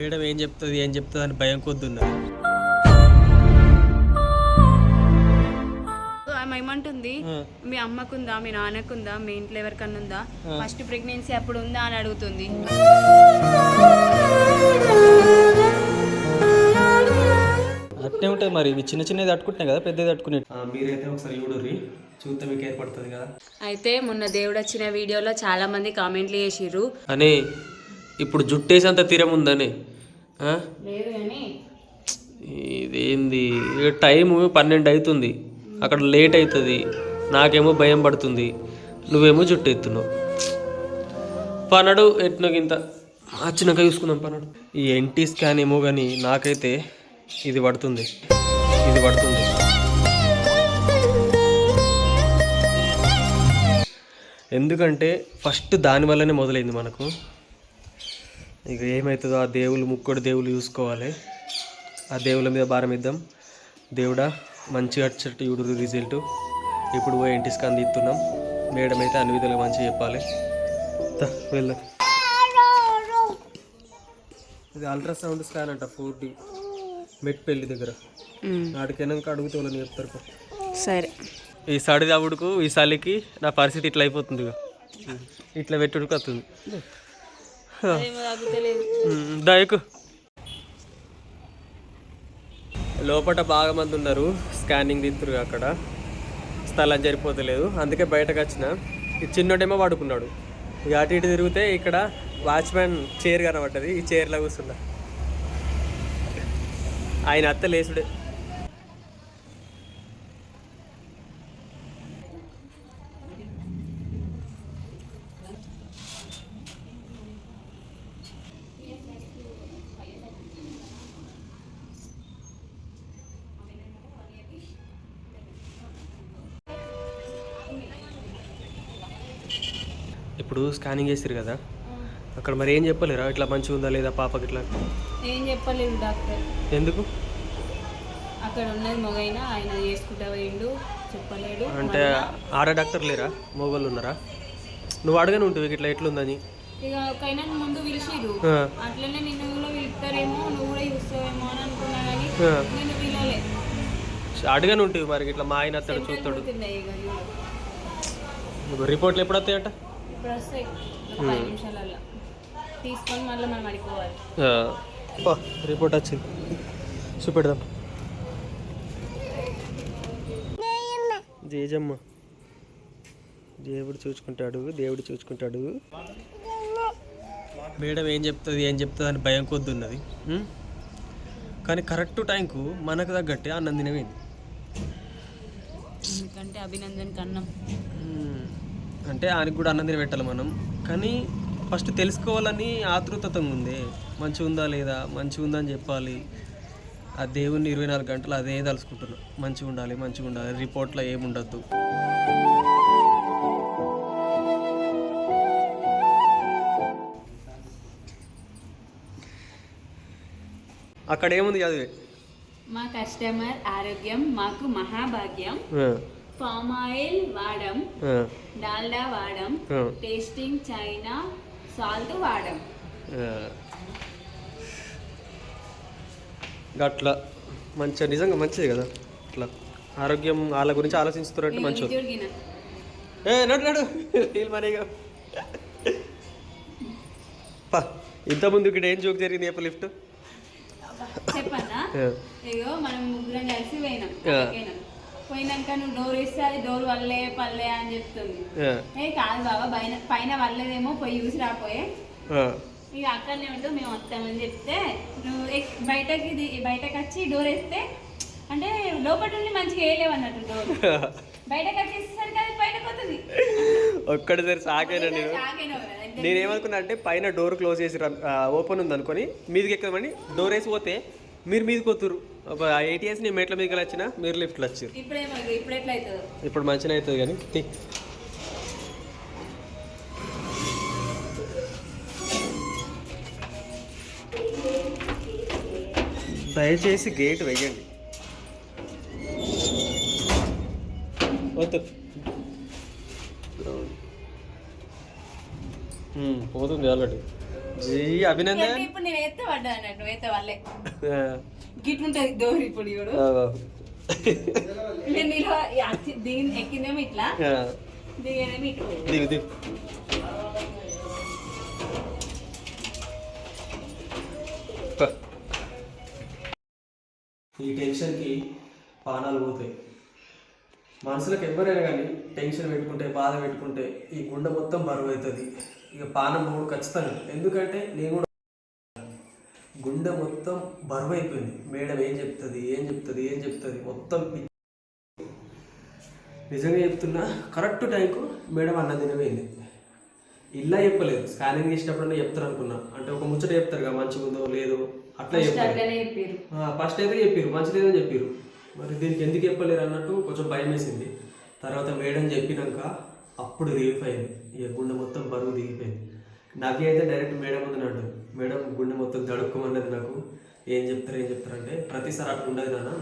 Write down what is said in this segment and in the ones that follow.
Madam ఏం చెప్తుంది అని భయం కొద్దున్నది. ఆమె ఏమంటుంది, మీ అమ్మకుందా, మీ నాన్నకుందా, మీ ఇంట్లో ఎవరికన్నా ఉందా, ఫస్ట్ ప్రెగ్నెన్సీ అప్పుడు ఉందా అని అడుగుతుంది. అట్నే ఉంటుంది మరి. ఇవి చిన్న చిన్నది తట్టుకుంటున్నాయి కదా, పెద్దది తట్టుకునే. మీరైతే ఒకసారి చూడుర్రి, చూస్తే మీకు ఏర్పడుతుంది కదా. అయితే మొన్న దేవుడు వచ్చిన వీడియోలో చాలా మంది కామెంట్లు చేసిర్రు అని, ఇప్పుడు జుట్టేసంత తీరం ఉందని. లేదు కానీ ఇదేంది, టైము 12 అవుతుంది, అక్కడ లేట్ అవుతుంది, నాకేమో భయం పడుతుంది, నువ్వేమో జుట్టు ఎత్తున్నావు. పనడు ఎట్నోకింత వచ్చినాక చూసుకుందాం పనడు. ఈ ఎన్టీ స్కాన్ ఏమో కానీ నాకైతే ఇది పడుతుంది. ఎందుకంటే ఫస్ట్ దానివల్లనే మొదలైంది మనకు. ఇక ఏమవుతుందో ఆ దేవుళ్ళు, ముక్కడు దేవుళ్ళు చూసుకోవాలి. ఆ దేవుళ్ళ మీద భారం ఇద్దాం. దేవుడా మంచిగా వచ్చేటట్టు చూడు రిజల్ట్. ఇప్పుడు పోయి ఎన్టీ స్కాన్ తీస్తున్నాం. మేడం అయితే అన్ని విధాలుగా మంచిగా చెప్పాలి. వెళ్దాం. ఇది అల్ట్రాసౌండ్ స్కాన్ అంట, 4D, మెట్పల్లి దగ్గర. నాటికైనాక అడుగుతే వాళ్ళని చెప్తారు. సరే, ఈ సడి దావుడుకు, ఈ చలికి నా పరిస్థితి ఇట్లా అయిపోతుంది. ఇట్లా పెట్టుడికి వస్తుంది. దాయకు లోపల బాగా మంది ఉన్నారు, స్కానింగ్ తీస్తురు. అక్కడ స్థలం సరిపోతలేదు, అందుకే బయటకు వచ్చిన. ఈ చిన్నోడేమో పడుకున్నాడు. ఇక అటు ఇటు తిరిగితే ఇక్కడ వాచ్మెన్ చైర్ కనబడ్డది. ఈ చైర్లో కూర్చున్నా. ఆయన అత్త లేసుడే. ఇప్పుడు స్కానింగ్ చేస్తారు కదా, అక్కడ మరి ఏం చెప్పలేరా ఇట్లా మంచిగా ఉందా లేదా పాపకి? ఇట్లా ఏం చెప్పలేదు డాక్టర్. ఎందుకు? అక్కడ ఉన్నది మొగైనా, ఆయన చేసుకుంటా పోయిండు, చెప్పలేడు. అంటే ఆడ డాక్టర్ లేరా, మొగోళ్ళు ఉన్నారా? నువ్వు అడగని ఉంటుంది ఇట్లా ఎట్లుందని. ఇక ఒకైనా ముందు పిలిచిరు, అట్లనే నిన్ను కూడా పిలుస్తారేమో, నువ్వు కూడా చూస్తావేమో అని అనుకున్నా కానీ నేను పిలవలే. అడగని ఉంటుంది మరి. ఇట్లా మా ఆయన అతడు చూస్తాడు. రిపోర్ట్లు ఎప్పుడు వస్తాయట? ఇప్పుడు వస్తాయి, 5 నిమిషాలలో తీసుకొని మళ్ళీ మనం అడిపోవాలి. రిపోర్ట్ వచ్చింది, చూపెడదాం. జేజమ్మ, దేవుడు చూసుకుంటాడు. మేడం ఏం చెప్తుంది అని భయం కొద్దున్నది. కానీ కరెక్ట్ టైంకు మనకు తగ్గట్టే అన్నం తినవేంది. ఎందుకంటే అభినందన్ కన్నం అంటే ఆయనకు కూడా అన్నం తిని పెట్టాలి మనం. కానీ ఫస్ట్ తెలుసుకోవాలని ఆతృతగా ఉంది. మంచిగా ఉందా లేదా, మంచిగా ఉందని చెప్పాలి. ఆ దేవుణ్ణి 24 గంటలు అదే తలుసుకుంటున్నాం. మంచిగా ఉండాలి. రిపోర్ట్లో ఏముండద్దు. అక్కడ ఏముంది చదివే? మా కస్టమర్ ఆరోగ్యం మాకు మహాభాగ్యం. పామ్ ఆయిల్ వాడం, డాల్డా వాడం, టేస్టింగ్ చైనా సాల్ట్ వాడం. అట్లా మంచిగా, నిజంగా మంచిది కదా. అట్లా ఆరోగ్యం వాళ్ళ గురించి ఆలోచిస్తున్నట్టు మంచిది. నడు మనీగా ఇంత ముందు ఇక్కడ ఏం జోక్ జరిగింది చెప్ప లిఫ్ట్ చెప్పన్నా. ఇగో మనం ముగ్గురం కలిసి పోయినాక నువ్వు డోర్ వేస్తే అది డోర్ పల్లె అని చెప్తుంది. కాదు బాబా, పైన వల్లేదేమో పోయి చూసి రాపోయే, ఇక అక్కడనే ఉంటూ మేము వస్తామని చెప్తే నువ్వు బయటకు వచ్చి డోర్ వేస్తే, అంటే లోపల నుండి మంచిగా వేయలేవు అన్నట్టు. డోర్ బయటకు వచ్చేసరికి అది బయటకు వస్తుంది. ఒక్కడిసారి సాకైనా నేనేమనుకున్నా అంటే పైన డోర్ క్లోజ్ చేసి ఓపెన్ ఉంది అనుకొని మీదకి ఎక్కమని డోర్ వేసి పోతే మీరు మీదకి వస్తురు. 8 ఇయర్స్ నేను మెట్ల మీదకి వచ్చిన, మీరు లిఫ్ట్లో వచ్చారు. ఇప్పుడు మంచిగా అవుతుంది. కానీ దయచేసి గేట్ వేయండి. వద్దు, పోతుంది ఆల్రెడీ. అభినందన్. ఇప్పుడు నేను ఎత్తే పడ్డా అన్నట్టు ఎత్తే వాళ్ళే గిట్లుంటది డోర్ ఇప్పుడు ఇప్పుడు నేను ఇలా దీని ఎక్కిందేమో ఇట్లా దిగేదేమో ఇటు. దిగు దిగు. ఈ టెన్షన్కి పానాలు పోతాయి. మనసులకు ఎవరైనా కానీ టెన్షన్ పెట్టుకుంటే బాధ పెట్టుకుంటే ఈ గుండె మొత్తం బరువు అవుతుంది. ఇక పానం కూడా ఖచ్చితంగా. ఎందుకంటే నేను కూడా గుండె మొత్తం బరువు అయిపోయింది. మేడం ఏం చెప్తుంది మొత్తం నిజంగా చెప్తున్నా. కరెక్ట్ టైంకు మేడం అన్న తినవేయింది. ఇలా చెప్పలేదు, స్కానింగ్ చేసినప్పుడు చెప్తారు అనుకున్నా. అంటే ఒక ముచ్చట చెప్తారు కదా, మంచిగా ఉందో లేదో అట్లా చెప్పారు. ఫస్ట్ అయితే చెప్పారు మంచి లేదని చెప్పారు. మరి దీనికి ఎందుకు చెప్పలేరు అన్నట్టు కొంచెం భయం వేసింది. తర్వాత మేడం చెప్పినాక అప్పుడు రిలీఫ్ అయింది. ఇక గుండె మొత్తం బరువు దిగిపోయింది. నవ్వి అయితే డైరెక్ట్ మేడం ముందు అంటుంది, మేడం గుండె మొత్తం దడుక్కోమన్నది నాకు. ఏం చెప్తారంటే ప్రతిసారి అట్లా ఉండదు నాన్న,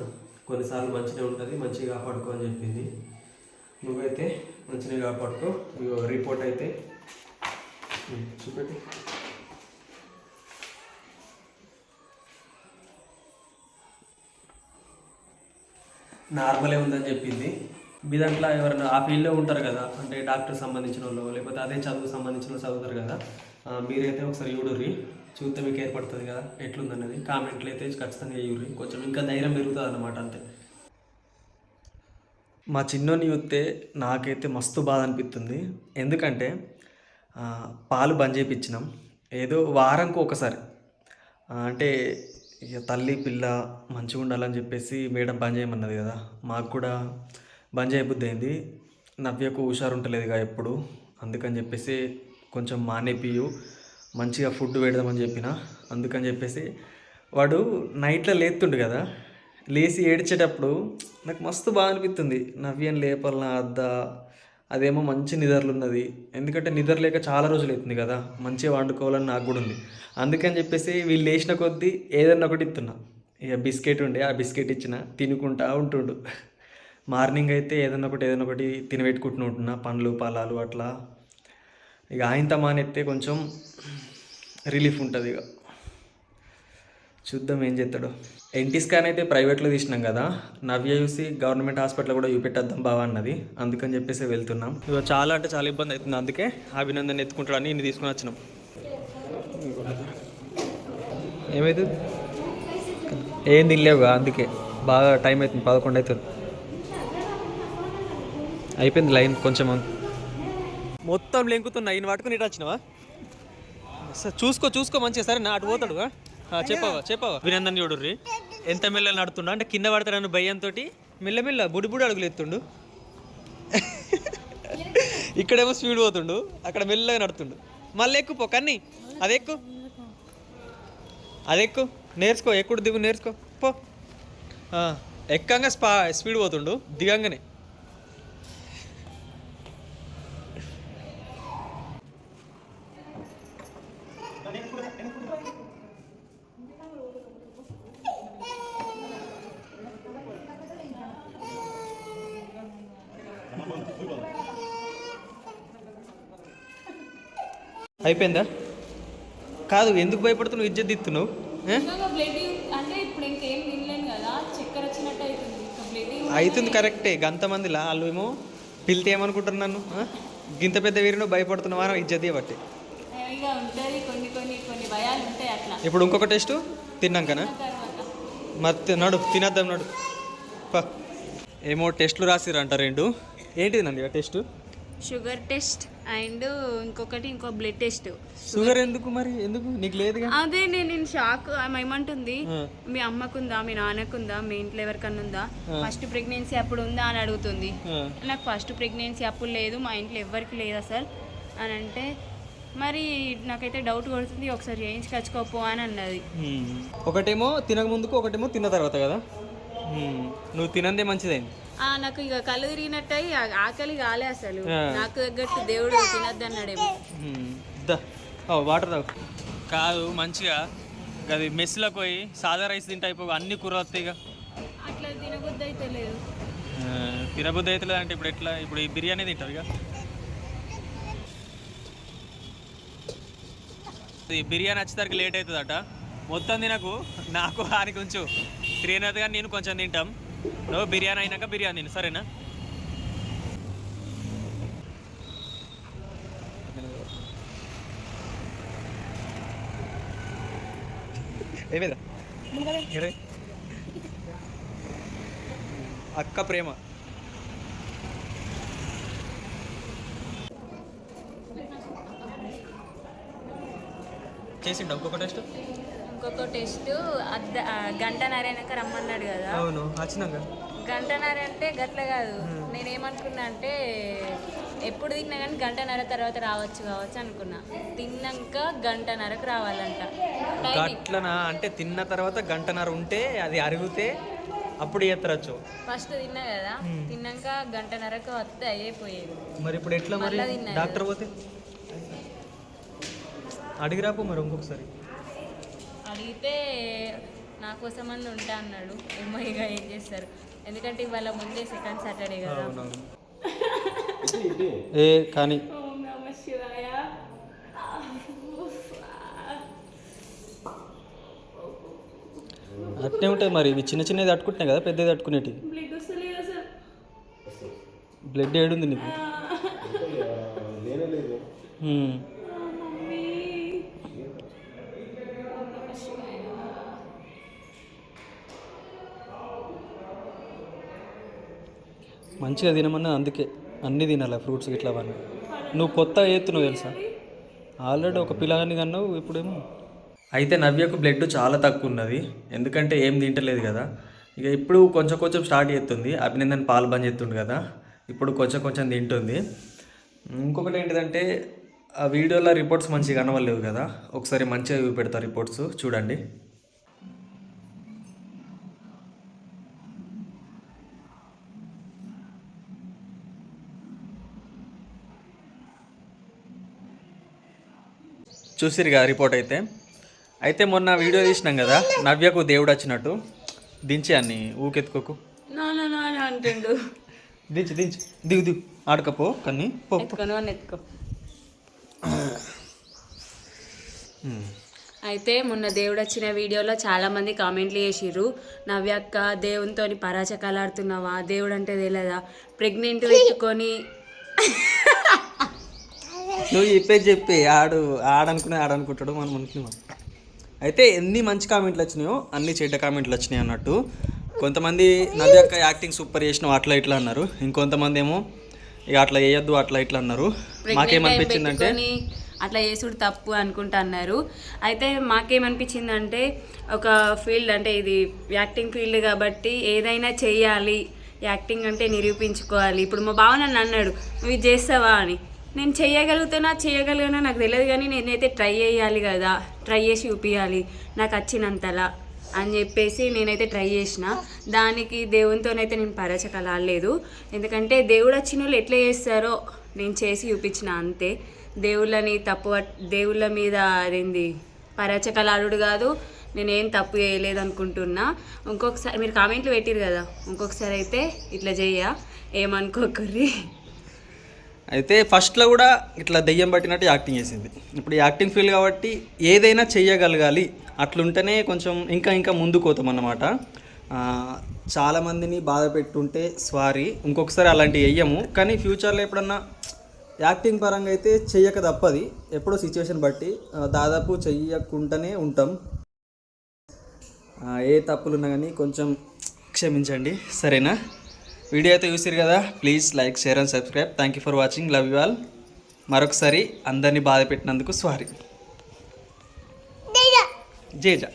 కొన్నిసార్లు మంచిగా ఉంటుంది, మంచిగా కాపాడుకో అని చెప్పింది. నువ్వైతే మంచిగా కాపాడుకో. రిపోర్ట్ అయితే చూపెట్టి. నార్మలే ఉందని చెప్పింది. మీ దాంట్లో ఎవరైనా ఆ ఫీల్డ్లో ఉంటారు కదా, అంటే డాక్టర్ సంబంధించిన వాళ్ళు లేకపోతే అదే చదువుకు సంబంధించిన వాళ్ళు చదువుతారు కదా, మీరైతే ఒకసారి చూడుర్రి, చూస్తే మీకు ఏర్పడుతుంది కదా ఎట్లుందన్నది. కామెంట్లు అయితే ఖచ్చితంగా వేయుర్రి, కొంచెం ఇంకా ధైర్యం పెరుగుతుంది అన్నమాట. అంతే. మా చిన్నోని చూస్తే నాకైతే మస్తు బాధ అనిపిస్తుంది. ఎందుకంటే పాలు బంద్ చేయించినాం ఏదో వారంకు ఒకసారి. అంటే ఇక తల్లి పిల్ల మంచిగా ఉండాలని చెప్పేసి మేడం బంద్ చేయమన్నది కదా, మాకు కూడా బంద్ చేయబుద్ధి అయింది. నవ్యకు హుషారు ఉంటలేదుగా ఎప్పుడు, అందుకని చెప్పేసి కొంచెం మానేపియు, మంచిగా ఫుడ్ పెడదామని చెప్పిన. అందుకని చెప్పేసి వాడు నైట్లో లేతుండు కదా, లేచి ఏడ్చేటప్పుడు నాకు మస్తు బాగా అనిపిస్తుంది. నవ్యని లేపాలన్నా అద్దా, అదేమో మంచి నిద్రలు ఉన్నది. ఎందుకంటే నిద్ర లేక చాలా రోజులు అవుతుంది కదా, మంచిగా వండుకోవాలని నాకు కూడా ఉంది. అందుకని చెప్పేసి వీళ్ళు లేచిన కొద్దీ ఏదన్నా ఒకటి ఇస్తున్నా. ఇక బిస్కెట్ ఉండే, ఆ బిస్కెట్ ఇచ్చిన తినుకుంటా ఉంటుండు. మార్నింగ్ అయితే ఏదన్నా ఒకటి తినబెట్టుకుంటూ ఉంటున్నా, పండ్లు ఫలాలు అట్లా. ఇక ఆయనతో మానేస్తే కొంచెం రిలీఫ్ ఉంటుంది. ఇక చూద్దాం ఏం చేస్తాడు. ఎన్టీ స్కాన్ అయితే ప్రైవేట్లో తీసినాం కదా, నవ్య చూసి గవర్నమెంట్ హాస్పిటల్ కూడా చూపెట్టేద్దాం బావా అన్నది. అందుకని చెప్పేసి వెళ్తున్నాం. ఇక చాలా అంటే చాలా ఇబ్బంది అవుతుంది. అందుకే అభినందన్ ఎత్తుకుంటాడని ఇన్ని తీసుకుని వచ్చినాం. ఏమవుతుంది ఏం తినలేవుగా, అందుకే బాగా టైం అవుతుంది, 11 అవుతుంది. అయిపోయింది లైన్ కొంచెం మొత్తం లెంకుతున్నా. ఈయన పట్టుకుని ఇటు వచ్చినావా? సార్ చూసుకో మంచిగా. సరే నా అటు పోతాడు. చెప్పావా అభినందన్ చూడుర్రి ఎంత మెల్ల నడుతుండ, అంటే కింద పడతాడని భయంతో మెల్లమెల్ల బుడి అడుగులు ఎత్తుండు. ఇక్కడేమో స్పీడ్ పోతుండు, అక్కడ మెల్లగా నడుతుండు. మళ్ళీ ఎక్కుపో కన్నీ, అదెక్కు నేర్చుకో, ఎక్కుడు దిగు నేర్చుకో పో. ఎక్కంగా స్పీడ్ పోతుండు, దిగంగానే. అయిపోయిందా? కాదు, ఎందుకు భయపడుతున్నావు? ఇజ్జత్ ఇస్తున్నావు. అవుతుంది కరెక్టే. గంతమందిలా వాళ్ళు ఏమో పిలితే ఏమనుకుంటారు నన్ను, గింత పెద్ద వీరినో భయపడుతున్నావా ఇజ్జత్ బట్టి. ఇప్పుడు ఇంకొక టెస్ట్ తిన్నాకనా? మరి నడు తినేద్దాం నడు. ఏమో టెస్ట్లు రాసిరంట 2. ఏంటిది నండి టెస్ట్? షుగర్ టెస్ట్ అండ్ ఇంకో బ్లడ్ టెస్ట్. షుగర్ ఎందుకు మరి? ఎందుకు నీకు లేదు? అదే నేను షాక్. ఆమె ఏమంటుంది, మీ అమ్మకుందా, మీ నాన్నకుందా, మీ ఇంట్లో ఎవరికన్నా ఉందా, ఫస్ట్ ప్రెగ్నెన్సీ అప్పుడు ఉందా అని అడుగుతుంది. నాకు ఫస్ట్ ప్రెగ్నెన్సీ అప్పుడు లేదు, మా ఇంట్లో ఎవరికి లేదా సార్ అని అంటే, మరి నాకైతే డౌట్ కొడుతుంది, ఒకసారి చేయించుకొచ్చుకోపో అని అన్నది. ఒకటేమో తినక ముందుకు, ఒకటేమో తిన్న తర్వాత కదా. నువ్వు తినందే మంచిదైంది. నాకు ఇక కళ్ళు తిరిగినట్టు ఆకలి కాలే అసలు. నాకు తగ్గట్టు దేవుడు తినద్దు అన్నాడేమో. వాటర్ తాగు. కాదు మంచిగా అది మెస్లోకి పోయి సాదా రైస్ తింటే అయిపో, అన్ని కూరలు వస్తాయి. అట్లా తినబుద్ధి అయితే లేదు. తినబుద్ధి అయితే లేదంటే ఇప్పుడు ఎట్లా? ఇప్పుడు ఈ బిర్యానీ తింటారు ఇక. బిర్యానీ వచ్చేసరికి లేట్ అవుతుందట. మొత్తం తినకు, నాకు హాని కొంచెం శ్రీనాథ్ గారు నేను కొంచెం తింటాం. నువ్వు బిర్యానీ అయినాక బిర్యానీ తిను, సరేనా? అక్క ప్రేమ చేసిండు ఇంకొక టెస్ట్. ఇంకొక టెస్ట్ గంటన్నర అయినాక రమ్మన్నాడు కదా. అవును, వచ్చినాక గంటన్నర అంటే గట్ల కాదు. నేనేమనుకున్నా అంటే ఎప్పుడు తిన్నా కానీ గంటన్నర తర్వాత రావచ్చు అనుకున్నా. తిన్నాక గంటన్నరకు రావాలంట. గట్లనా? అంటే తిన్న తర్వాత గంటన్నర ఉంటే అది అరిగితే అప్పుడు ఎత్తరచ్చు. ఫస్ట్ తిన్నా కదా, తిన్నాక గంటన్నరకు వస్తే అయిపోయేది. మరి ఇప్పుడు ఎట్లా? మరి డాక్టర్ పోతే అడిగిరాపు మరి ఇంకొకసారి. అడిగితే నా కోసం అని ఉంటా అన్నాడు. ఏమో ఇక ఏం చేస్తారు, ఎందుకంటే ఇవాళ ముందే సెకండ్ సాటర్డే కదా. ఏ కానీ అట్నే ఉంటాయి మరి. ఇవి చిన్న చిన్నది తట్టుకుంటున్నాయి కదా, పెద్దది తట్టుకునేటి. బ్లడ్ ఏడుంది నీకు? మంచిగా తినమన్నా, అందుకే అన్నీ తినాలి, ఫ్రూట్స్ ఇట్లా అవన్నీ. నువ్వు కొత్తగా ఎత్తున్నావు తెలుసా, ఆల్రెడీ ఒక పిల్లగాని కన్నావు, ఇప్పుడేమో. అయితే నవ్యకు బ్లడ్ చాలా తక్కువ ఉన్నది, ఎందుకంటే ఏం తింటలేదు కదా. ఇక ఇప్పుడు కొంచెం కొంచెం స్టార్ట్ చేస్తుంది. అభినందన్ పాలు బంద్ చేస్తుండు కదా, ఇప్పుడు కొంచెం కొంచెం తింటుంది. ఇంకొకటి ఏంటిదంటే ఆ వీడియోలో రిపోర్ట్స్ మంచిగా కనవలేవు కదా, ఒకసారి మంచిగా చూపెడతా రిపోర్ట్స్ చూడండి. చూసిరుగా రిపోర్ట్ అయితే మొన్న వీడియో తీసినాం కదా, నవ్యకు దేవుడు వచ్చినట్టు. దించి అన్ని ఊకెత్తుకోకు అంటుండు. దించి దిగు ఆడకపో కన్ని ఎత్తుకో. అయితే మొన్న దేవుడు వచ్చిన వీడియోలో చాలామంది కామెంట్లు చేసిర్రు, నవ్యక్క దేవునితో పరాచకాలు ఆడుతున్నావా, దేవుడు అంటే తెలియదా, ప్రెగ్నెంట్ పెట్టుకొని. నువ్వు చెప్పి ఆడనుకుంటాడు మనం అనుకున్నాం. అయితే ఎన్ని మంచి కామెంట్లు వచ్చినాయో అన్ని చెడ్డ కామెంట్లు వచ్చినాయి అన్నట్టు. కొంతమంది నవ్యక్క యాక్టింగ్ సూపర్ చేసినావు అట్లా ఇట్లా అన్నారు, ఇంకొంతమంది ఏమో ఇక అట్లా వేయద్దు అట్లా ఇట్లా అన్నారు. మాకేమనిపించిందంటే అట్లా చేసుడు తప్పు అనుకుంటా అన్నారు. అయితే మాకేమనిపించిందంటే ఒక ఫీల్డ్ అంటే ఇది యాక్టింగ్ ఫీల్డ్ కాబట్టి ఏదైనా చెయ్యాలి, యాక్టింగ్ అంటే నిరూపించుకోవాలి. ఇప్పుడు మా బావ నన్ను అన్నాడు, నువ్వు ఇది చేస్తావా అని. నేను చేయగలిగినా నాకు తెలియదు, కానీ నేనైతే ట్రై చేయాలి కదా, ట్రై చేసి చూపించాలి నాకు వచ్చినంతలా అని చెప్పేసి నేనైతే ట్రై చేసిన. దానికి దేవునితోనైతే నేను పరాచకాలు ఆడలేదు, ఎందుకంటే దేవుడు వచ్చిన వాళ్ళు ఎట్లా చేస్తారో నేను చేసి చూపించిన అంతే. దేవుళ్ళ మీద అదేంది పరాచకాలు ఆడుడు కాదు, నేనేం తప్పు చేయలేదు అనుకుంటున్నా. ఇంకొకసారి మీరు కామెంట్లు పెట్టిరు కదా, ఇంకొకసారి అయితే ఇట్లా ఏమనుకోకర్రి. అయితే ఫస్ట్లో కూడా ఇట్లా దెయ్యం పట్టినట్టు యాక్టింగ్ చేసింది. ఇప్పుడు యాక్టింగ్ ఫీల్డ్ కాబట్టి ఏదైనా చెయ్యగలగాలి, అట్లుంటేనే కొంచెం ఇంకా ముందుకు పోతాం అన్నమాట. చాలామందిని బాధ పెట్టుంటే సారీ, ఇంకొకసారి అలాంటివి వెయ్యము. కానీ ఫ్యూచర్లో ఎప్పుడన్నా యాక్టింగ్ పరంగా అయితే చెయ్యక తప్పది, ఎప్పుడో సిచ్యువేషన్ బట్టి దాదాపు చెయ్యకుండానే ఉంటాం. ఏ తప్పులున్నా కానీ కొంచెం క్షమించండి, సరేనా? వీడియో అయితే చూసిరు కదా, please like, share and subscribe. Thank you for watching, love you all. మరొకసారి అందరినీ బాధ పెట్టినందుకు సారీ. జేజా.